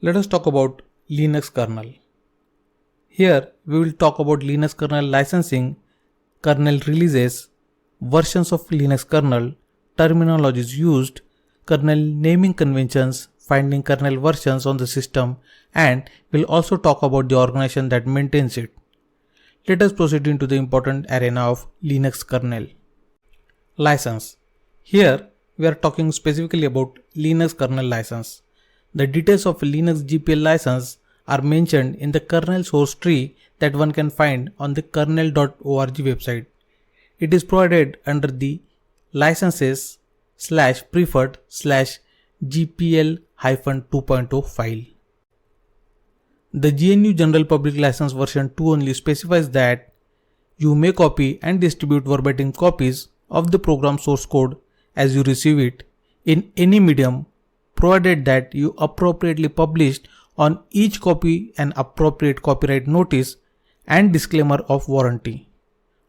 Let us talk about Linux kernel. Here we will talk about Linux kernel licensing, kernel releases, versions of Linux kernel, terminologies used, kernel naming conventions, finding kernel versions on the system, and we'll also talk about the organization that maintains it. Let us proceed into the important arena of Linux kernel. License. Here we are talking specifically about Linux kernel license. The details of Linux GPL license are mentioned in the kernel source tree that one can find on the kernel.org website. It is provided under the licenses/preferred/GPL-2.0 file. The GNU General Public License version 2 only specifies that you may copy and distribute verbatim copies of the program source code as you receive it in any medium, provided that you appropriately published on each copy an appropriate copyright notice and disclaimer of warranty.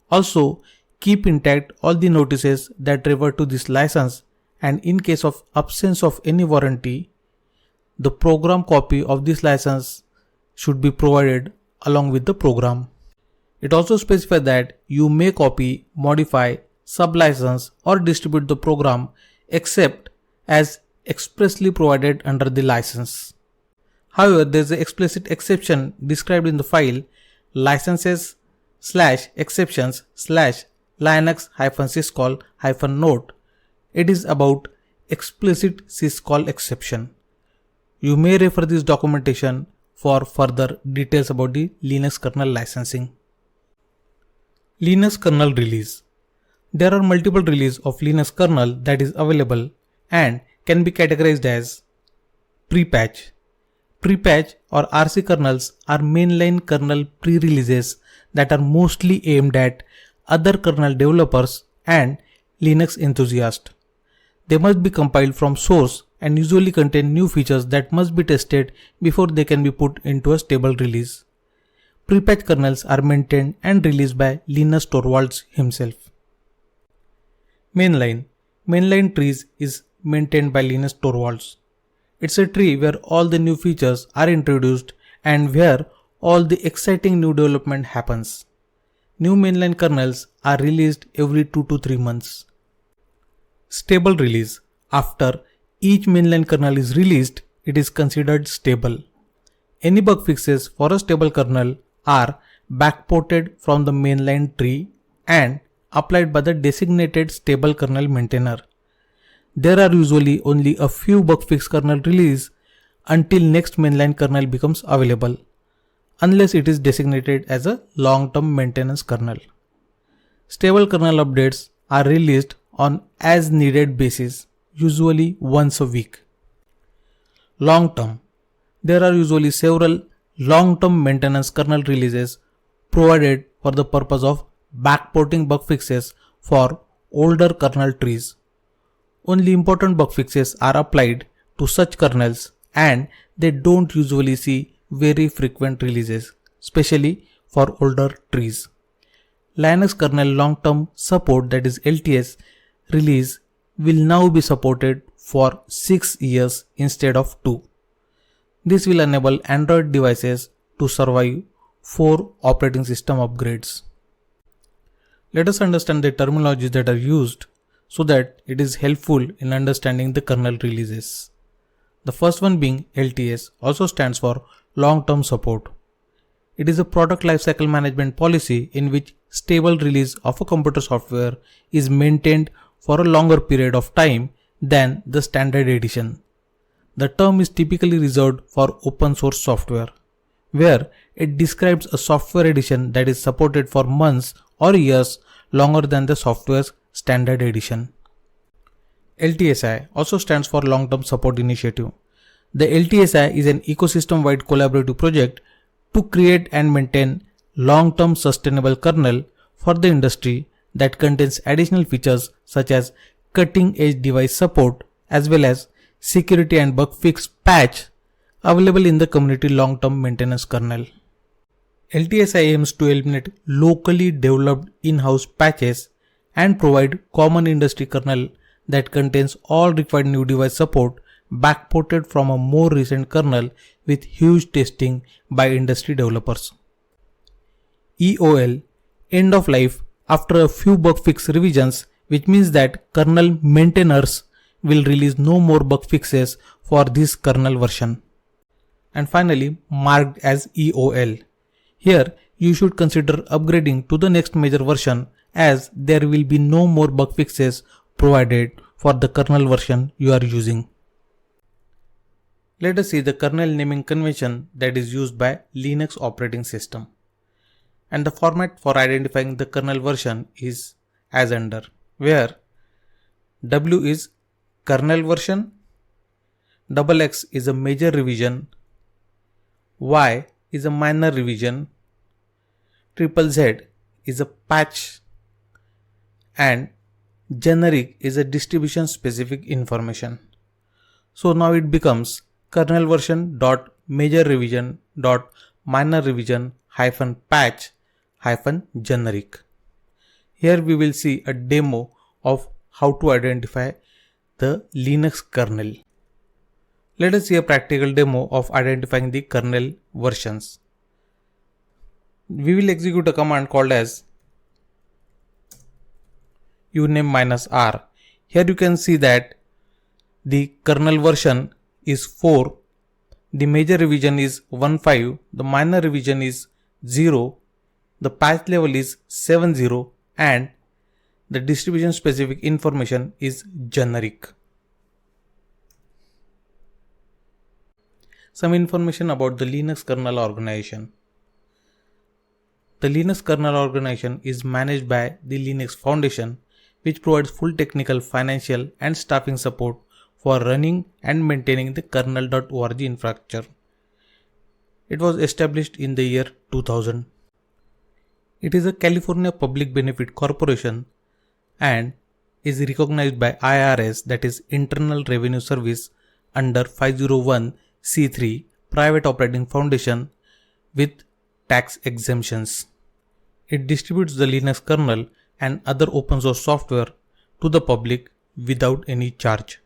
Also, keep intact all the notices that refer to this license, and in case of absence of any warranty, the program copy of this license should be provided along with the program. It also specifies that you may copy, modify, sublicense or distribute the program except as expressly provided under the license. However, there is an explicit exception described in the file licenses/exceptions/linux-syscall-note. It is about explicit syscall exception. You may refer this documentation for further details about the Linux kernel licensing. Linux kernel release. There are multiple releases of Linux kernel that is available and can be categorized as pre-patch. Pre-patch or RC kernels are mainline kernel pre-releases that are mostly aimed at other kernel developers and Linux enthusiasts. They must be compiled from source and usually contain new features that must be tested before they can be put into a stable release. Pre-patch kernels are maintained and released by Linus Torvalds himself. Mainline. Mainline trees is maintained by Linus Torvalds. It's a tree where all the new features are introduced and where all the exciting new development happens. New mainline kernels are released every 2 to 3 months. Stable release. After each mainline kernel is released, it is considered stable. Any bug fixes for a stable kernel are backported from the mainline tree and applied by the designated stable kernel maintainer. There are usually only a few bug fix kernel release until next mainline kernel becomes available, unless it is designated as a long-term maintenance kernel. Stable kernel updates are released on as needed basis, usually once a week. Long-term. There are usually several long-term maintenance kernel releases provided for the purpose of backporting bug fixes for older kernel trees. Only important bug fixes are applied to such kernels and they don't usually see very frequent releases, especially for older trees. Linux kernel long-term support, that is LTS, release will now be supported for 6 years instead of 2. This will enable Android devices to survive 4 operating system upgrades. Let us understand the terminologies that are used so that it is helpful in understanding the kernel releases. The first one being LTS, also stands for long-term support. It is a product lifecycle management policy in which stable release of a computer software is maintained for a longer period of time than the standard edition. The term is typically reserved for open source software, where it describes a software edition that is supported for months or years longer than the software's standard edition. LTSI also stands for Long-Term Support Initiative. The LTSI is an ecosystem-wide collaborative project to create and maintain long-term sustainable kernel for the industry that contains additional features such as cutting-edge device support as well as security and bug fix patch available in the community long-term maintenance kernel. LTSI aims to eliminate locally developed in-house patches and provide common industry kernel that contains all required new device support backported from a more recent kernel with huge testing by industry developers. EOL, end of life after a few bug fix revisions, which means that kernel maintainers will release no more bug fixes for this kernel version. And finally, marked as EOL. Here, you should consider upgrading to the next major version, as there will be no more bug fixes provided for the kernel version you are using. Let us see the kernel naming convention that is used by Linux operating system. And the format for identifying the kernel version is as under, where W is kernel version, XX is a major revision, Y is a minor revision, ZZZ is a patch, and generic is a distribution specific information. So now it becomes kernel version dot major revision dot minor revision hyphen patch hyphen generic. Here we will see a demo of how to identify the Linux kernel. Let us see a practical demo of identifying the kernel versions. We will execute a command called as uname-r. Here you can see that the kernel version is 4, the major revision is 1.5, the minor revision is 0, the patch level is 7.0, and the distribution specific information is generic. Some information about the Linux kernel organization. The Linux kernel organization is managed by the Linux Foundation, which provides full technical, financial, and staffing support for running and maintaining the kernel.org infrastructure. It was established in the year 2000. It is a California Public Benefit Corporation and is recognized by IRS, that is Internal Revenue Service, under 501c3 private operating foundation with tax exemptions. It distributes the Linux kernel and other open source software to the public without any charge.